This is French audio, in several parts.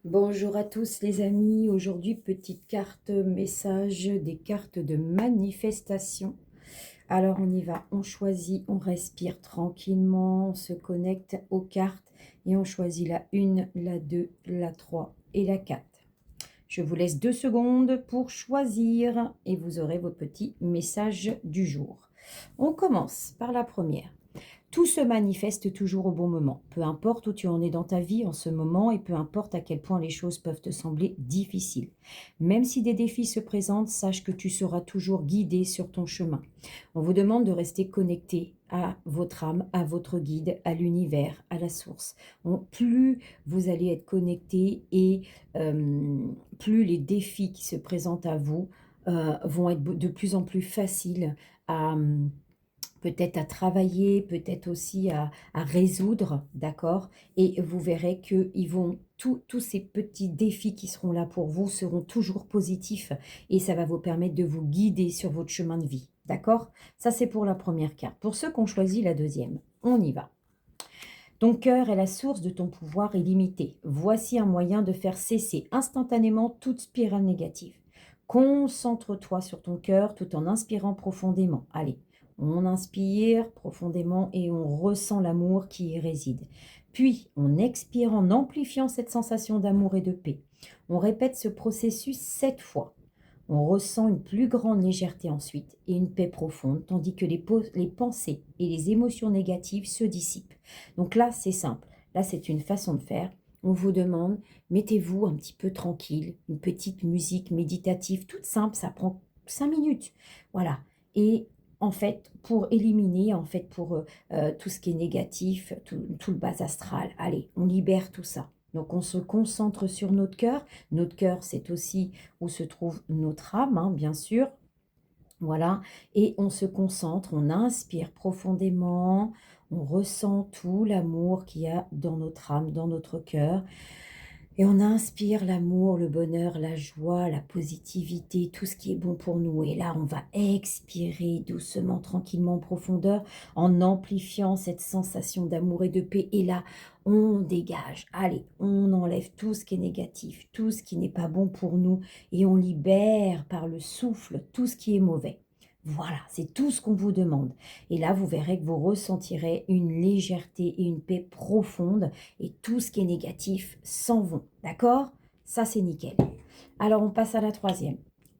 Bonjour à tous les amis, aujourd'hui petite carte message des cartes de manifestation. Alors on y va, on choisit, on respire tranquillement, on se connecte aux cartes et on choisit la 1, la 2, la 3 et la 4. Je vous laisse 2 secondes pour choisir et vous aurez vos petits messages du jour. On commence par la première. Tout se manifeste toujours au bon moment, peu importe où tu en es dans ta vie en ce moment et peu importe à quel point les choses peuvent te sembler difficiles. Même si des défis se présentent, sache que tu seras toujours guidé sur ton chemin. On vous demande de rester connecté à votre âme, à votre guide, à l'univers, à la source. Plus vous allez être connecté et plus les défis qui se présentent à vous vont être de plus en plus faciles à peut-être à travailler, peut-être aussi à résoudre, d'accord? Et vous verrez que ils vont tous ces petits défis qui seront là pour vous seront toujours positifs et ça va vous permettre de vous guider sur votre chemin de vie, d'accord? Ça, c'est pour la première carte. Pour ceux qui ont choisi la deuxième, on y va. Ton cœur est la source de ton pouvoir illimité. Voici un moyen de faire cesser instantanément toute spirale négative. Concentre-toi sur ton cœur tout en inspirant profondément. Allez, on inspire profondément et on ressent l'amour qui y réside. Puis, on expire en amplifiant cette sensation d'amour et de paix. On répète ce processus 7 fois. On ressent une plus grande légèreté ensuite et une paix profonde, tandis que les pensées et les émotions négatives se dissipent. Donc là, c'est simple. Là, c'est une façon de faire. On vous demande, mettez-vous un petit peu tranquille, une petite musique méditative toute simple, ça prend 5 minutes. Voilà. Et en fait, pour éliminer, en fait, pour tout ce qui est négatif, tout le bas astral, allez, on libère tout ça. Donc, on se concentre sur notre cœur. Notre cœur, c'est aussi où se trouve notre âme, hein, bien sûr. Voilà, et on se concentre, on inspire profondément, on ressent tout l'amour qu'il y a dans notre âme, dans notre cœur. Et on inspire l'amour, le bonheur, la joie, la positivité, tout ce qui est bon pour nous. Et là, on va expirer doucement, tranquillement, en profondeur, en amplifiant cette sensation d'amour et de paix. Et là, on dégage. Allez, on enlève tout ce qui est négatif, tout ce qui n'est pas bon pour nous. Et on libère par le souffle tout ce qui est mauvais. Voilà, c'est tout ce qu'on vous demande. Et là, vous verrez que vous ressentirez une légèreté et une paix profonde et tout ce qui est négatif s'en vont. D'accord? Ça, c'est nickel. Alors, on passe à la troisième.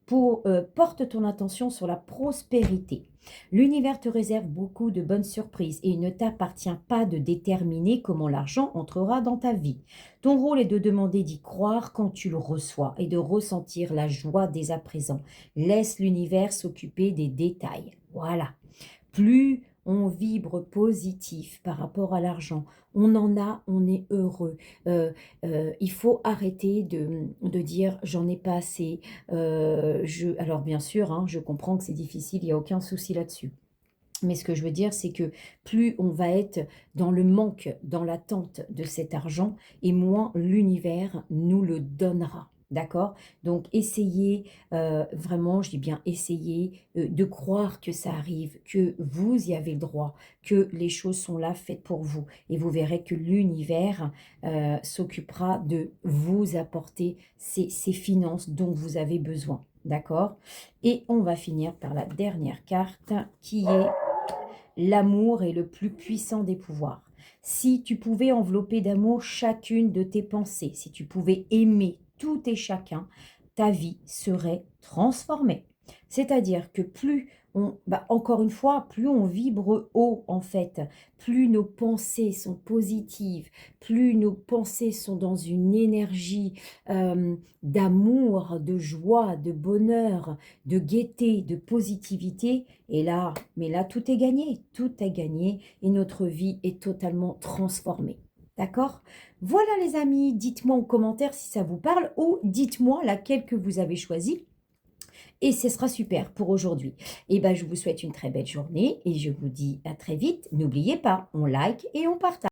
Porte ton attention sur la prospérité. L'univers te réserve beaucoup de bonnes surprises et il ne t'appartient pas de déterminer comment l'argent entrera dans ta vie. Ton rôle est de demander d'y croire quand tu le reçois et de ressentir la joie dès à présent. Laisse l'univers s'occuper des détails. Voilà. Plus on vibre positif par rapport à l'argent, on en a, on est heureux. Il faut arrêter de dire: «J'en ai pas assez». Alors bien sûr, hein, je comprends que c'est difficile, il y a aucun souci là-dessus. Mais ce que je veux dire, c'est que plus on va être dans le manque, dans l'attente de cet argent et moins l'univers nous le donnera. D'accord? Donc essayez, vraiment, je dis bien essayez, de croire que ça arrive, que vous y avez le droit, que les choses sont là faites pour vous et vous verrez que l'univers, s'occupera de vous apporter ces finances dont vous avez besoin. D'accord? Et on va finir par la dernière carte qui est l'amour est le plus puissant des pouvoirs. Si tu pouvais envelopper d'amour chacune de tes pensées, si tu pouvais aimer tout et chacun, ta vie serait transformée. C'est-à-dire que plus on, encore une fois, plus on vibre haut en fait, plus nos pensées sont positives, plus nos pensées sont dans une énergie d'amour, de joie, de bonheur, de gaieté, de positivité. Et là, mais là, tout est gagné et notre vie est totalement transformée. D'accord? Voilà les amis, dites-moi en commentaire si ça vous parle ou dites-moi laquelle que vous avez choisie et ce sera super pour aujourd'hui. Et ben, je vous souhaite une très belle journée et je vous dis à très vite. N'oubliez pas, on like et on partage.